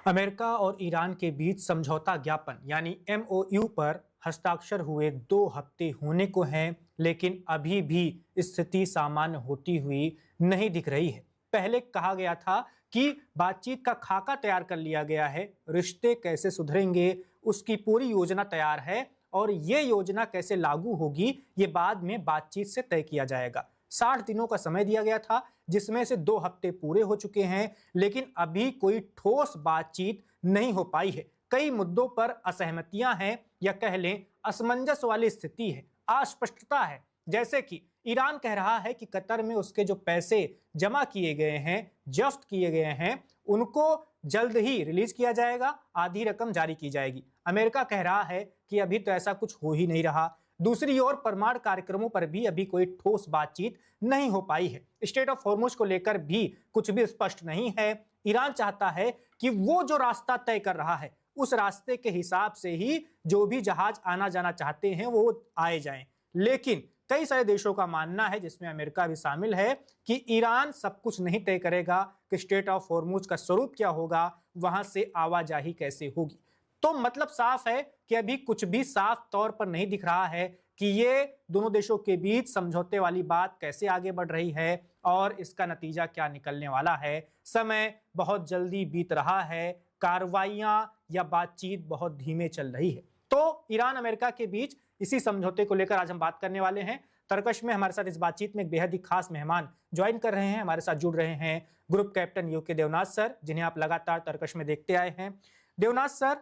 America और Iran के बीच समझौता ज्ञापन यानी एमओयू पर हस्ताक्षर हुए 2 हफ्ते होने को हैं, लेकिन अभी भी स्थिति सामान्य होती हुई नहीं दिख रही है। पहले कहा गया था कि बातचीत का खाका तैयार कर लिया गया है, रिश्ते कैसे सुधरेंगे उसकी पूरी योजना तैयार है और ये योजना कैसे लागू होगी ये बाद में बातचीत से तय किया जाएगा। 60 दिनों का समय दिया गया था, जिसमें से 2 हफ्ते पूरे हो चुके हैं, लेकिन अभी कोई ठोस बातचीत नहीं हो पाई है। कई मुद्दों पर असहमतियां हैं या कह लें असमंजस वाली स्थिति है, अस्पष्टता है। जैसे कि ईरान कह रहा है कि कतर में उसके जो पैसे जमा किए गए हैं, जब्त किए गए हैं, उनको जल्द ही रिलीज किया जाएगा, आधी रकम जारी की जाएगी। अमेरिका कह रहा है कि अभी तो ऐसा कुछ हो ही नहीं रहा। दूसरी ओर परमाणु कार्यक्रमों पर भी अभी कोई ठोस बातचीत नहीं हो पाई है। स्टेट ऑफ हॉर्मुज को लेकर भी कुछ भी स्पष्ट नहीं है। ईरान चाहता है कि वो जो रास्ता तय कर रहा है उस रास्ते के हिसाब से ही जो भी जहाज आना जाना चाहते हैं वो आए जाएं, लेकिन कई सारे देशों का मानना है, जिसमें अमेरिका भी शामिल है, कि ईरान सब कुछ नहीं तय करेगा कि स्टेट ऑफ हॉर्मुज का स्वरूप क्या होगा, वहां से आवाजाही कैसे होगी। तो मतलब साफ है कि अभी कुछ भी साफ तौर पर नहीं दिख रहा है कि ये दोनों देशों के बीच समझौते वाली बात कैसे आगे बढ़ रही है और इसका नतीजा क्या निकलने वाला है। समय बहुत जल्दी बीत रहा है, कार्रवाइयां या बातचीत बहुत धीमे चल रही है। तो ईरान अमेरिका के बीच इसी समझौते को लेकर आज हम बात करने वाले हैं। तर्कश में हमारे साथ इस बातचीत में एक बेहद ही खास मेहमान ज्वाइन कर रहे हैं, हमारे साथ जुड़ रहे हैं group captain UK Devnath sir, जिन्हें आप लगातार तर्कश में देखते आए हैं। देवनाथ सर,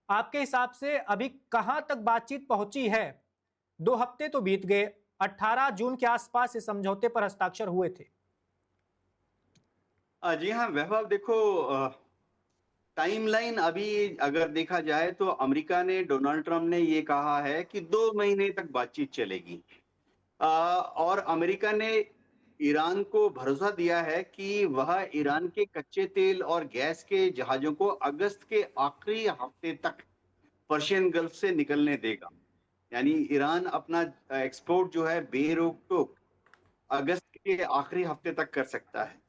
आपके हिसाब से अभी कहां तक बातचीत पहुंची है? 2 हफ्ते तो बीत गए, 18 जून के आसपास इस समझौते पर हस्ताक्षर हुए थे। जी हाँ वैभव, देखो टाइमलाइन अभी अगर देखा जाए तो अमेरिका ने, डोनाल्ड ट्रंप ने ये कहा है कि 2 महीने तक बातचीत चलेगी। और अमेरिका ने ईरान को भरोसा दिया है कि वह ईरान के कच्चे तेल और गैस के जहाजों को अगस्त के आखिरी हफ्ते तक पर्शियन गल्फ से निकलने देगा। यानी ईरान अपना एक्सपोर्ट जो है बेरोक टोक अगस्त के आखिरी हफ्ते तक कर सकता है।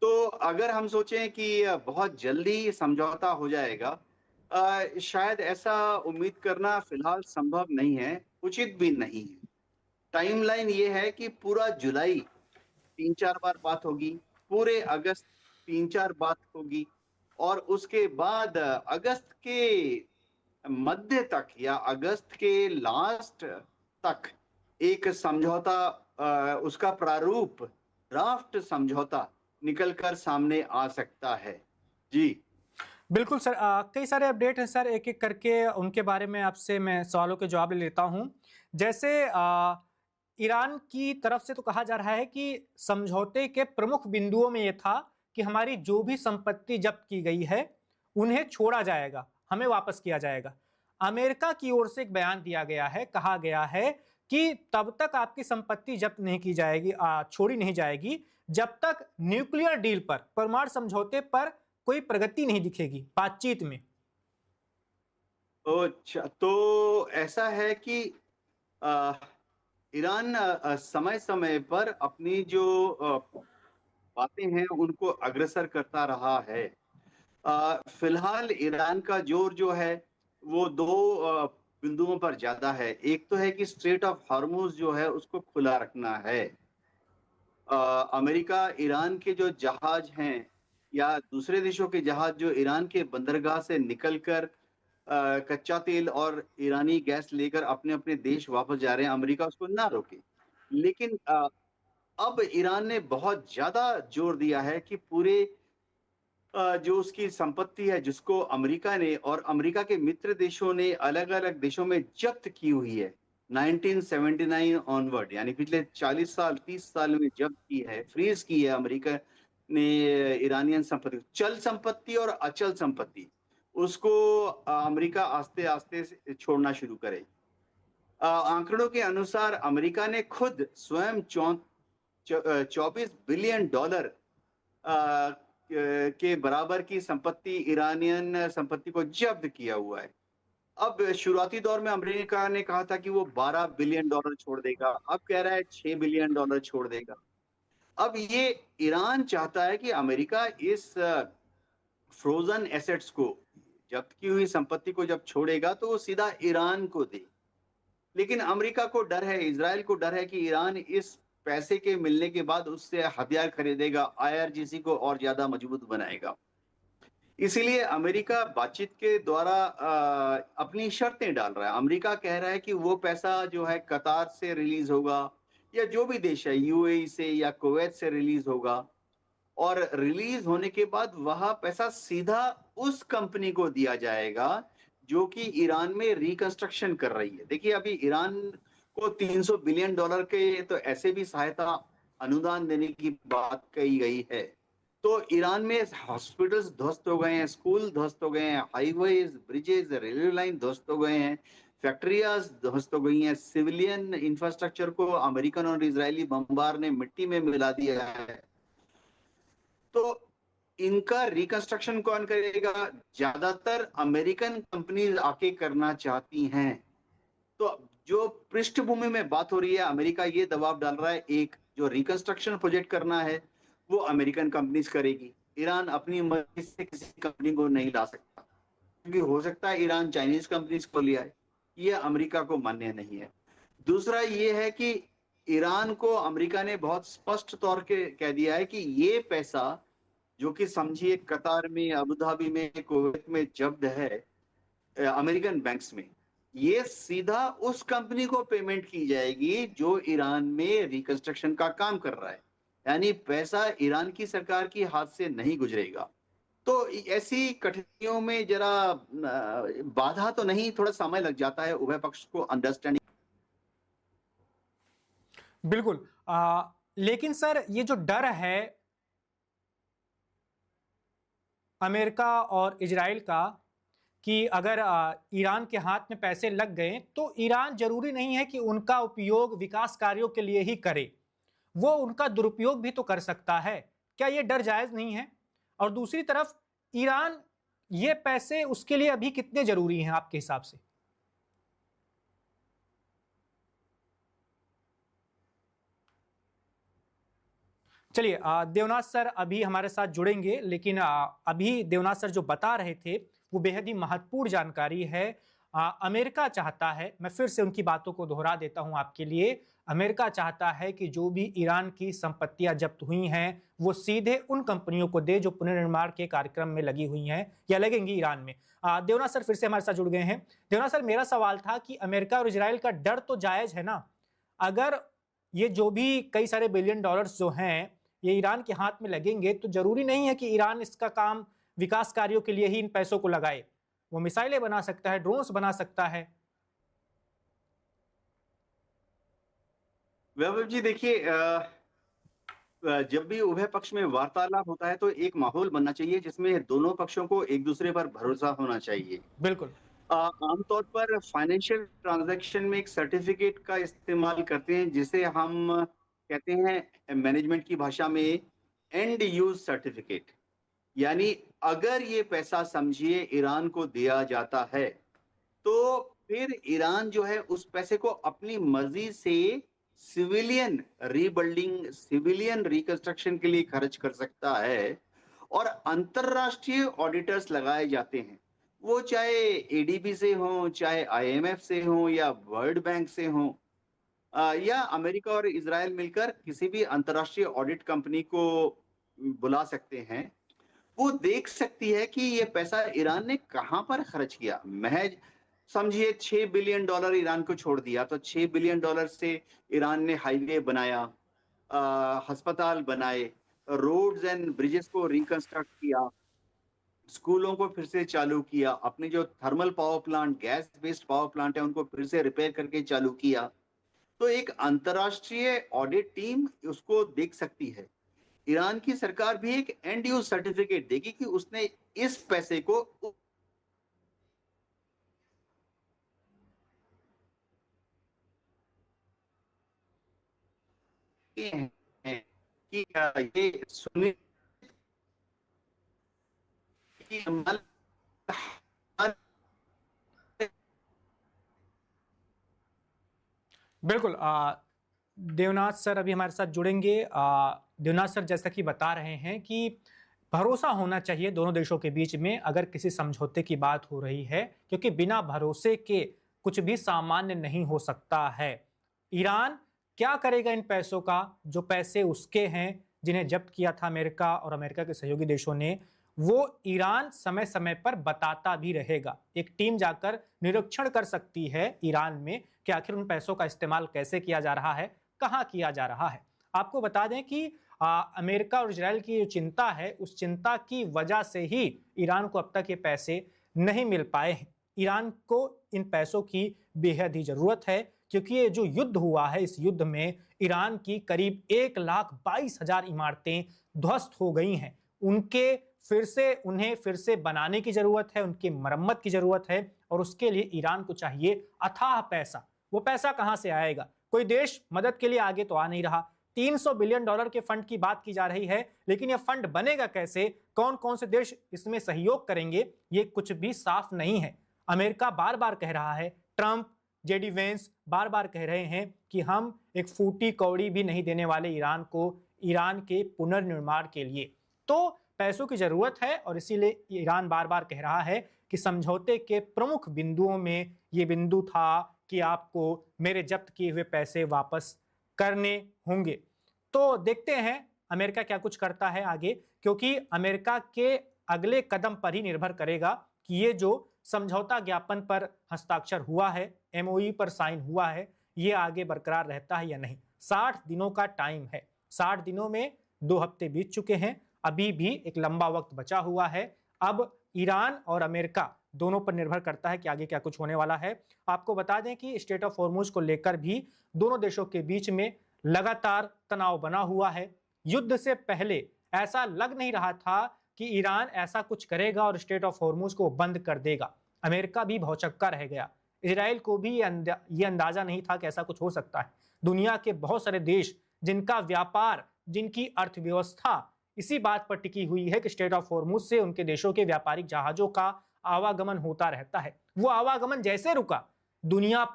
तो अगर हम सोचें कि बहुत जल्दी समझौता हो जाएगा, शायद ऐसा उम्मीद करना फिलहाल संभव नहीं है, उचित भी नहीं है। टाइमलाइन ये है कि पूरा जुलाई 3-4 बार बात होगी, पूरे अगस्त 3-4 बात होगी, और उसके बाद अगस्त के मध्य तक या अगस्त के लास्ट तक एक समझौता, उसका प्रारूप, ड्राफ्ट समझौता निकलकर सामने आ सकता है। जी बिल्कुल सर, कई सारे अपडेट हैं सर, एक एक करके उनके बारे में आपसे मैं सवालों के जवाब ले लेता हूं। जैसे ईरान की तरफ से तो कहा जा रहा है कि समझौते के प्रमुख बिंदुओं में यह था कि हमारी जो भी संपत्ति जब्त की गई है उन्हें छोड़ा जाएगा, हमें वापस किया जाएगा। अमेरिका की ओर से एक बयान दिया गया है, कहा गया है कि तब तक आपकी संपत्ति जब्त नहीं की जाएगी, छोड़ी नहीं जाएगी, जब तक न्यूक्लियर डील पर, परमाणु समझौते पर कोई प्रगति नहीं दिखेगी बातचीत में। अच्छा, तो ऐसा है कि अ, ईरान समय समय पर अपनी जो बातें हैं उनको अग्रसर करता रहा है। फिलहाल ईरान का जोर जो है वो दो बिंदुओं पर ज्यादा है। एक तो है कि स्ट्रेट ऑफ हॉर्मुज जो है उसको खुला रखना है। अमेरिका ईरान के जो जहाज हैं या दूसरे देशों के जहाज जो ईरान के बंदरगाह से निकलकर कच्चा तेल और ईरानी गैस लेकर अपने अपने देश वापस जा रहे हैं, अमेरिका उसको ना रोके। लेकिन अब ईरान ने बहुत ज्यादा जोर दिया है कि पूरे जो उसकी संपत्ति है जिसको अमेरिका ने और अमेरिका के मित्र देशों ने अलग अलग देशों में जब्त की हुई है 1979 ऑनवर्ड, यानी पिछले 40 साल 30 साल में जब्त की है, फ्रीज की है अमेरिका ने ईरानियन संपत्ति, चल संपत्ति और अचल संपत्ति, उसको अमेरिका आस्ते आस्ते से छोड़ना शुरू करे। आंकड़ों के अनुसार अमेरिका ने खुद स्वयं 24 बिलियन डॉलर के बराबर की संपत्ति, ईरानियन संपत्ति को जब्त किया हुआ है। अब शुरुआती दौर में अमेरिका ने कहा था कि वो 12 बिलियन डॉलर छोड़ देगा, अब कह रहा है 6 बिलियन डॉलर छोड़ देगा। अब ये ईरान चाहता है कि अमेरिका इस फ्रोजन एसेट्स को, जब्त की हुई संपत्ति को जब छोड़ेगा तो वो सीधा ईरान को दे। लेकिन अमेरिका को डर है, इज़राइल को डर है कि ईरान इस पैसे के मिलने के बाद उससे हथियार खरीदेगा, आईआरजीसी को और ज़्यादा मजबूत बनाएगा। इसीलिए अमेरिका बातचीत के द्वारा अपनी शर्तें डाल रहा है। अमेरिका कह रहा है कि वो पैसा जो है कतार से रिलीज़ होगा या जो भी देश है यूएई से या कुवैत से रिलीज़ होगा और रिलीज़ होने के बाद वह पैसा सीधा उस कंपनी को दिया जाएगा जो कि ईरान में रिकंस्ट्रक्शन कर रही है। देखिए अभी ईरान को $300 बिलियन के तो ऐसे भी सहायता अनुदान देने की बात कही गई है। तो ईरान में हॉस्पिटल्स ध्वस्त हो गए हैं, स्कूल ध्वस्त हो गए हैं, हाईवेज, ब्रिजेज, रेलवे लाइन ध्वस्त हो गए हैं, फैक्ट्रियाज ध्वस्त हो गई हैं, सिविलियन इंफ्रास्ट्रक्चर को अमेरिकन और इजरायली बमबार ने मिट्टी में मिला दिया है। तो इनका रिकंस्ट्रक्शन कौन करेगा? ज्यादातर अमेरिकन कंपनीज आके करना चाहती हैं। तो जो पृष्ठभूमि में बात हो रही है, अमेरिका ये दबाव डाल रहा है, एक जो रिकंस्ट्रक्शन प्रोजेक्ट करना है वो अमेरिकन कंपनीज करेगी। ईरान अपनी मर्जी से किसी कंपनी को नहीं ला सकता, क्योंकि हो सकता है ईरान चाइनीज कंपनीज को ले आए। ये अमेरिका को मान्य नहीं है। दूसरा ये है कि ईरान को अमेरिका ने बहुत स्पष्ट तौर के कह दिया है कि ये पैसा जो कि समझिए कतार में, अबू धाबी में, कुवैत में जब्त है अमेरिकन बैंक्स में, ये सीधा उस कंपनी को पेमेंट की जाएगी जो ईरान में रिकंस्ट्रक्शन का काम कर रहा है। यानी पैसा ईरान की सरकार की हाथ से नहीं गुजरेगा। तो ऐसी कठिनाइयों में जरा बाधा तो नहीं, थोड़ा समय लग जाता है उभय पक्ष को अंडरस्टैंडिंग। बिल्कुल। लेकिन सर ये जो डर है अमेरिका और इजराइल का कि अगर ईरान के हाथ में पैसे लग गए तो ईरान जरूरी नहीं है कि उनका उपयोग विकास कार्यों के लिए ही करे, वो उनका दुरुपयोग भी तो कर सकता है। क्या ये डर जायज नहीं है? और दूसरी तरफ ईरान, ये पैसे उसके लिए अभी कितने जरूरी हैं आपके हिसाब से? चलिए, देवनाथ सर अभी हमारे साथ जुड़ेंगे, लेकिन अभी देवनाथ सर जो बता रहे थे वो बेहद ही महत्वपूर्ण जानकारी है। अमेरिका चाहता है, मैं फिर से उनकी बातों को दोहरा देता हूं आपके लिए, अमेरिका चाहता है कि जो भी ईरान की संपत्तियां जब्त हुई हैं वो सीधे उन कंपनियों को दे जो पुनर्निर्माण के कार्यक्रम में लगी हुई हैं या लगेंगी ईरान में। देवनाथ सर फिर से हमारे साथ जुड़ गए हैं। देवनाथ सर, मेरा सवाल था कि अमेरिका और इजराइल का डर तो जायज है ना? अगर ये जो भी कई सारे बिलियन डॉलर्स जो हैं ये ईरान के हाथ में लगेंगे तो जरूरी नहीं है कि ईरान इसका काम विकास कार्यों के लिए ही इन पैसों को लगाए, वो मिसाइलें बना सकता है, ड्रोन्स बना सकता है। वैभव जी देखिए, जब भी उभय पक्ष में वार्तालाप होता है तो एक माहौल बनना चाहिए जिसमें दोनों पक्षों को एक दूसरे पर भरोसा होना चाहिए। बिल्कुल। आमतौर पर फाइनेंशियल ट्रांजैक्शन में एक सर्टिफिकेट का इस्तेमाल करते हैं जिसे हम कहते हैं मैनेजमेंट की भाषा में एंड यूज सर्टिफिकेट। यानी अगर ये पैसा समझिए ईरान को दिया जाता है तो फिर ईरान जो है उस पैसे को अपनी मर्जी से सिविलियन रीबिल्डिंग, सिविलियन रिकंस्ट्रक्शन के लिए खर्च कर सकता है। और अंतरराष्ट्रीय ऑडिटर्स लगाए जाते हैं, वो चाहे एडीबी से हो, चाहे आईएमएफ से हो या वर्ल्ड बैंक से हो, या अमेरिका और इजराइल मिलकर किसी भी अंतरराष्ट्रीय ऑडिट कंपनी को बुला सकते हैं। वो देख सकती है कि ये पैसा ईरान ने कहां पर खर्च किया। महज समझिए $6 बिलियन ईरान को छोड़ दिया तो $6 बिलियन से ईरान ने हाईवे बनाया, अस्पताल बनाए, रोड्स एंड ब्रिजेस को रिकंस्ट्रक्ट किया, स्कूलों को फिर से चालू किया, अपने जो thermal power plant, gas based power plant है उनको फिर से रिपेयर करके चालू किया। तो एक अंतरराष्ट्रीय ऑडिट टीम उसको देख सकती है। ईरान की सरकार भी एक एंड यूज सर्टिफिकेट देगी कि उसने इस पैसे को हैं कि ये सुनिश्चित कि बिल्कुल। देवनाथ सर अभी हमारे साथ जुड़ेंगे। देवनाथ सर जैसा कि बता रहे हैं कि भरोसा होना चाहिए दोनों देशों के बीच में अगर किसी समझौते की बात हो रही है, क्योंकि बिना भरोसे के कुछ भी सामान्य नहीं हो सकता है। ईरान क्या करेगा इन पैसों का? जो पैसे उसके हैं, जिन्हें जब्त किया था अमेरिका और अमेरिका के सहयोगी देशों ने, वो ईरान समय समय पर बताता भी रहेगा। एक टीम जाकर निरीक्षण कर सकती है ईरान में कि आखिर उन पैसों का इस्तेमाल कैसे किया जा रहा है, कहाँ किया जा रहा है। आपको बता दें कि अमेरिका और इजराइल की जो चिंता है, उस चिंता की वजह से ही ईरान को अब तक ये पैसे नहीं मिल पाए हैं। ईरान को इन पैसों की बेहद ही जरूरत है, क्योंकि ये जो युद्ध हुआ है, इस युद्ध में ईरान की करीब 1,22,000 इमारतें ध्वस्त हो गई हैं। उन्हें फिर से बनाने की जरूरत है, उनकी मरम्मत की जरूरत है, और उसके लिए ईरान को चाहिए अथाह पैसा। वो पैसा कहां से आएगा? कोई देश मदद के लिए आगे तो आ नहीं रहा। $300 बिलियन के फंड की बात की जा रही है, लेकिन यह फंड बनेगा कैसे? कौन कौन से देश इसमें सहयोग करेंगे? ये कुछ भी साफ नहीं है। अमेरिका बार बार कह रहा है, ट्रंप, जेडी वेंस बार बार कह रहे हैं कि हम एक फूटी कौड़ी भी नहीं देने वाले ईरान को, ईरान के पुनर्निर्माण के लिए। तो पैसों की जरूरत है, और इसीलिए ईरान बार बार कह रहा है कि समझौते के प्रमुख बिंदुओं में यह बिंदु था कि आपको मेरे जब्त किए हुए पैसे वापस करने होंगे। तो देखते हैं अमेरिका क्या कुछ करता है आगे, क्योंकि अमेरिका के अगले कदम पर ही निर्भर करेगा कि ये जो समझौता ज्ञापन पर हस्ताक्षर हुआ है, एमओयू पर साइन हुआ है, ये आगे बरकरार रहता है या नहीं। 60 दिनों का टाइम है। 60 दिनों में 2 हफ्ते बीत चुके हैं, अभी भी एक लंबा वक्त बचा हुआ है। अब ईरान और अमेरिका दोनों पर निर्भर करता है कि आगे क्या कुछ होने वाला है। आपको बता दें कि स्ट्रेट ऑफ हॉर्मुज को लेकर भी दोनों देशों के बीच में लगातार तनाव बना हुआ है। युद्ध से पहले ऐसा लग नहीं रहा था कि ईरान ऐसा कुछ करेगा और स्ट्रेट ऑफ हॉर्मुज को बंद कर देगा। अमेरिका भी भौचक्का रह गया। इजराइल को भी ये अंदाजा नहीं था कि ऐसा कुछ हो सकता है। दुनिया के बहुत सारे देश जिनका व्यापार, जिनकी अर्थव्यवस्था इसी बात पर टिकी हुई है कि स्ट्रेट ऑफ हॉर्मुज से उनके देशों के व्यापारिक जहाजों का आवागमन होता रहता है, वो आवागमन जैसे रुका, दुनिया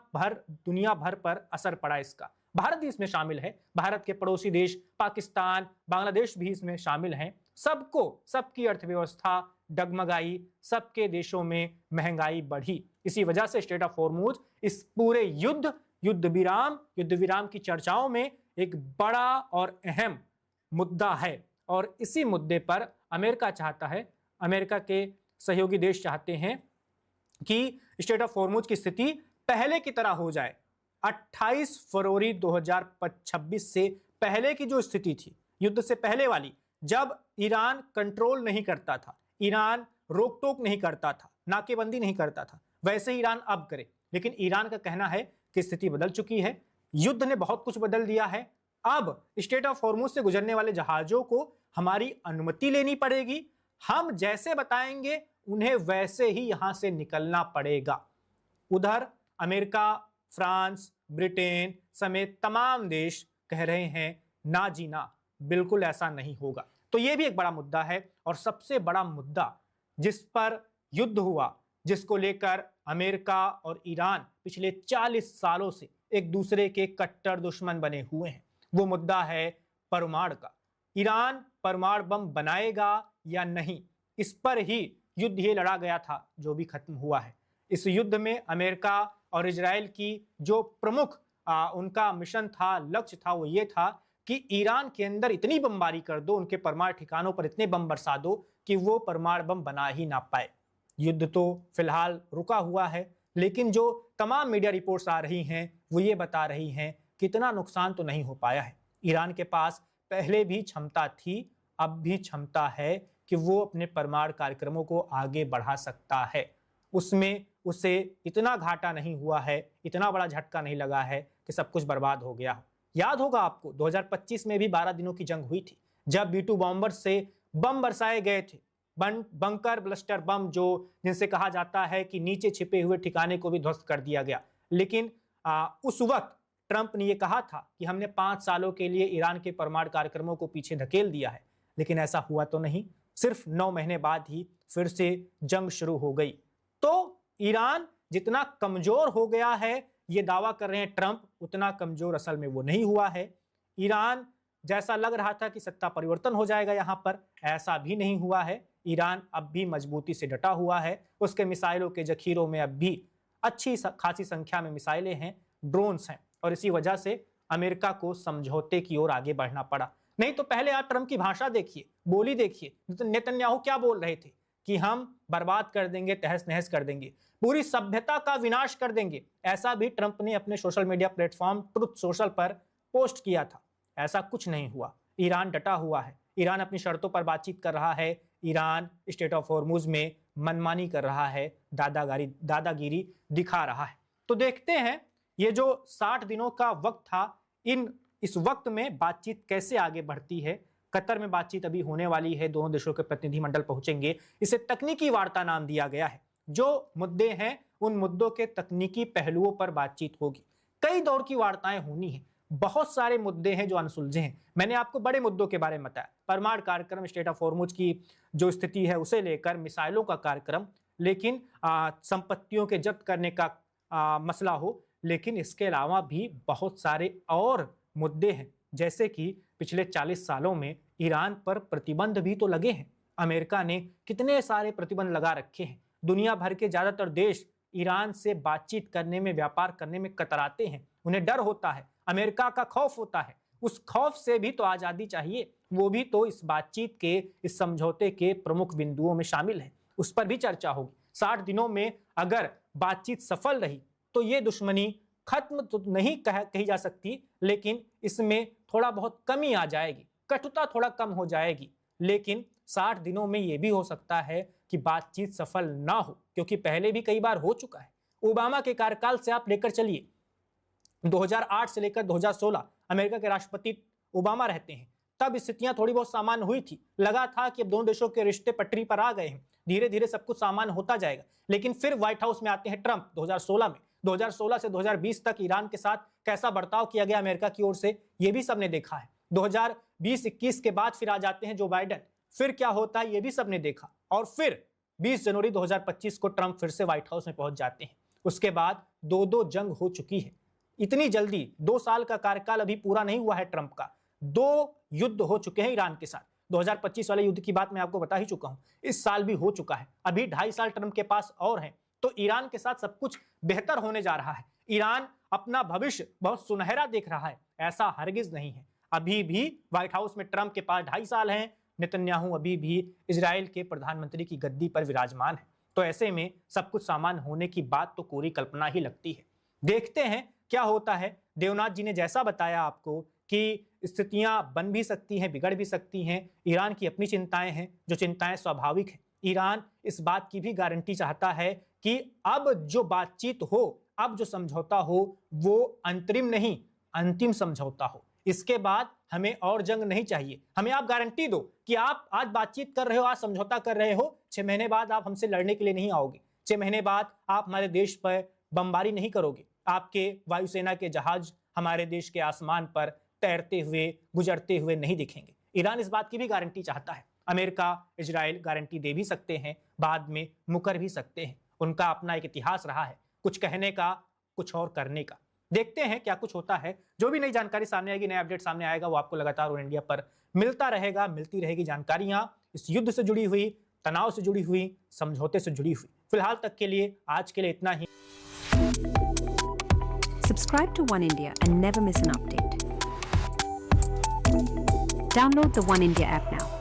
भर पर असर पड़ा इसका। भारत भी इसमें शामिल है, भारत के पड़ोसी देश पाकिस्तान, बांग्लादेश भी इसमें शामिल हैं। सबकी अर्थव्यवस्था डगमगाई, सबके देशों में महंगाई बढ़ी। इसी वजह से स्ट्रेट ऑफ हॉर्मुज इस पूरे युद्ध विराम की चर्चाओं में एक बड़ा और अहम मुद्दा है। और इसी मुद्दे पर अमेरिका चाहता है, अमेरिका के सहयोगी देश चाहते हैं कि स्ट्रेट ऑफ हॉर्मुज की स्थिति पहले की तरह हो जाए। 28 फरवरी 2026 से पहले की जो स्थिति थी, युद्ध से पहले वाली, जब ईरान कंट्रोल नहीं करता था, ईरान रोक टोक नहीं करता था, नाकेबंदी नहीं करता था, वैसे ईरान अब करे। लेकिन ईरान का कहना है कि स्थिति बदल चुकी है, युद्ध ने बहुत कुछ बदल दिया है। अब स्ट्रेट ऑफ हॉर्मुज से गुजरने वाले जहाजों को हमारी अनुमति लेनी पड़ेगी, हम जैसे बताएंगे उन्हें वैसे ही यहां से निकलना पड़ेगा। उधर अमेरिका, फ्रांस, ब्रिटेन समेत तमाम देश कह रहे हैं ना जी ना, बिल्कुल ऐसा नहीं होगा। तो यह भी एक बड़ा मुद्दा है, और सबसे बड़ा मुद्दा जिस पर युद्ध हुआ, जिसको लेकर अमेरिका और ईरान पिछले 40 सालों से एक दूसरे के कट्टर दुश्मन बने हुए हैं, वो मुद्दा है परमाणु का। ईरान परमाणु बम बनाएगा या नहीं, इस पर ही युद्ध ये लड़ा गया था जो भी खत्म हुआ है। इस युद्ध में अमेरिका और इजराइल की जो प्रमुख उनका मिशन था, लक्ष्य था, वो ये था कि ईरान के अंदर इतनी बमबारी कर दो, उनके परमाणु ठिकानों पर इतने बम बरसा दो कि वो परमाणु बम बना ही ना पाए। युद्ध तो फिलहाल रुका हुआ है, लेकिन जो तमाम मीडिया रिपोर्ट्स आ रही हैं वो ये बता रही हैं कि इतना नुकसान तो नहीं हो पाया है। ईरान के पास पहले भी क्षमता थी, अब भी क्षमता है कि वो अपने परमाणु कार्यक्रमों को आगे बढ़ा सकता है। उसमें उसे इतना घाटा नहीं हुआ है, इतना बड़ा झटका नहीं लगा है कि सब कुछ बर्बाद हो गया। याद होगा आपको 2025 में भी 12 दिनों की जंग हुई थी, जब B-2 बॉम्बर से बम बरसाए गए थे, बंकर ब्लस्टर बम, जो जिनसे कहा जाता है कि नीचे छिपे हुए ठिकाने को भी ध्वस्त कर दिया गया। लेकिन उस वक्त ट्रंप ने यह कहा था कि हमने 5 सालों के लिए ईरान के परमाणु कार्यक्रमों को पीछे धकेल दिया है, लेकिन ऐसा हुआ तो नहीं। सिर्फ 9 महीने बाद ही फिर से जंग शुरू हो गई। तो ईरान जितना कमजोर हो गया है, ये दावा कर रहे हैं ट्रंप, उतना कमजोर असल में वो नहीं हुआ है। ईरान जैसा लग रहा था कि सत्ता परिवर्तन हो जाएगा यहाँ पर, ऐसा भी नहीं हुआ है। ईरान अब भी मजबूती से डटा हुआ है। उसके मिसाइलों के जखीरों में अब भी अच्छी खासी संख्या में मिसाइलें हैं, ड्रोन्स हैं, और इसी वजह से अमेरिका को समझौते की ओर आगे बढ़ना पड़ा। नहीं तो पहले आप ट्रंप की भाषा देखिए, बोली देखिए, नेतन्याहू क्या बोल रहे थे कि हम बर्बाद कर देंगे, तहस नहस कर देंगे, पूरी सभ्यता का विनाश कर देंगे। ऐसा भी ट्रंप ने अपने social media platform truth social पर पोस्ट किया था। ऐसा कुछ नहीं हुआ। ईरान डटा हुआ है, ईरान अपनी शर्तों पर बातचीत कर रहा है, ईरान स्टेट ऑफ हॉर्मुज में मनमानी कर रहा है, दादागिरी दिखा रहा है। तो देखते हैं ये जो 60 दिनों का वक्त था, इस वक्त में बातचीत कैसे आगे बढ़ती है। कतर में बातचीत अभी होने वाली है, दोनों देशों के प्रतिनिधिमंडल पहुंचेंगे। इसे तकनीकी वार्ता नाम दिया गया है। जो मुद्दे हैं उन मुद्दों के तकनीकी पहलुओं पर बातचीत होगी। कई दौर की वार्ताएं होनी है, बहुत सारे मुद्दे हैं जो अनसुलझे हैं। मैंने आपको बड़े मुद्दों के बारे में बताया, परमाणु कार्यक्रम, स्टेट ऑफ हॉर्मुज की जो स्थिति है उसे लेकर मिसाइलों का कार्यक्रम, लेकिन संपत्तियों के जब्त करने का मसला हो, लेकिन इसके अलावा भी बहुत सारे और मुद्दे हैं। जैसे कि पिछले 40 सालों में ईरान पर प्रतिबंध भी तो लगे हैं। अमेरिका ने कितने सारे प्रतिबंध लगा रखे हैं। दुनिया भर के ज्यादातर देश ईरान से बातचीत करने में, व्यापार करने में कतराते हैं। उन्हें डर होता है, अमेरिका का खौफ होता है। उस खौफ से भी तो आजादी चाहिए, वो भी तो इस बातचीत के, इस समझौते के प्रमुख बिंदुओं में शामिल है। उस पर भी चर्चा होगी। 60 दिनों में अगर बातचीत सफल रही तो ये दुश्मनी खत्म तो नहीं कही जा सकती, लेकिन इसमें थोड़ा बहुत कमी आ जाएगी, कटुता थोड़ा कम हो जाएगी। लेकिन 60 दिनों में यह भी हो सकता है कि बातचीत सफल ना हो, क्योंकि पहले भी कई बार हो चुका है। ओबामा के कार्यकाल से आप लेकर चलिए, 2008 से लेकर 2016 अमेरिका के राष्ट्रपति ओबामा रहते हैं, तब स्थितियां थोड़ी बहुत सामान्य हुई थी। लगा था कि अब दोनों देशों के रिश्ते पटरी पर आ गए हैं, धीरे धीरे सब कुछ सामान्य होता जाएगा। लेकिन फिर व्हाइट हाउस में आते हैं ट्रंप 2016 में। 2016 से 2020 तक ईरान के साथ कैसा बर्ताव किया गया अमेरिका की ओर से, यह भी सबने देखा है। 2020-21 के बाद फिर आ जाते हैं जो बाइडेन, फिर क्या होता है यह भी सबने देखा। और फिर 20 जनवरी 2025 को ट्रंप फिर से व्हाइट हाउस में पहुंच जाते हैं। उसके बाद दो जंग हो चुकी है। इतनी जल्दी 2 साल का कार्यकाल अभी पूरा नहीं हुआ है ट्रंप का, 2 युद्ध हो चुके हैं ईरान के साथ। 2025 वाले युद्ध की बात मैं आपको बता ही चुका हूं, इस साल भी हो चुका है। अभी 2.5 साल ट्रंप के पास और हैं, तो ईरान के साथ सब कुछ बेहतर होने जा रहा है। ईरान अपना भविष्य बहुत सुनहरा देख रहा है, ऐसा हरगिज नहीं है। अभी भी व्हाइट हाउस में ट्रंप के पास 2.5 साल हैं, नेतन्याहू अभी भी इजराइल के प्रधानमंत्री की गद्दी पर विराजमान है। तो ऐसे में सब कुछ सामान्य होने की बात तो कोरी कल्पना ही लगती है। देखते हैं क्या होता है। देवनाथ जी ने जैसा बताया आपको कि स्थितियां बन भी सकती हैं, बिगड़ भी सकती हैं। ईरान की अपनी चिंताएं हैं, जो चिंताएं स्वाभाविक हैं। ईरान इस बात की भी गारंटी चाहता है कि अब जो बातचीत हो, अब जो समझौता हो, वो अंतरिम नहीं, अंतिम समझौता हो। इसके बाद हमें और जंग नहीं चाहिए। हमें आप गारंटी दो कि आप आज बातचीत कर रहे हो, आज समझौता कर रहे हो, 6 महीने बाद आप हमसे लड़ने के लिए नहीं आओगे। 6 महीने बाद आप हमारे देश पर बमबारी नहीं करोगे। आपके वायुसेना के जहाज हमारे देश के आसमान पर तैरते हुए, गुजरते हुए नहीं दिखेंगे। ईरान इस बात की भी गारंटी चाहता है। अमेरिका, इजराइल गारंटी दे भी सकते हैं, बाद में मुकर भी सकते हैं। उनका अपना एक इतिहास रहा है, कुछ कहने का, कुछ और करने का। देखते हैं क्या कुछ होता है। जो भी नई जानकारी सामने आएगी, नया अपडेट सामने आएगा, वो आपको लगातार ऑन इंडिया पर मिलता रहेगा। मिलती रहेगी जानकारियां इस युद्ध से जुड़ी हुई, तनाव से जुड़ी हुई, समझौते से जुड़ी हुई। फिलहाल तक के लिए, आज के लिए इतना ही। Subscribe to One India and never miss an update. Download the One India app now.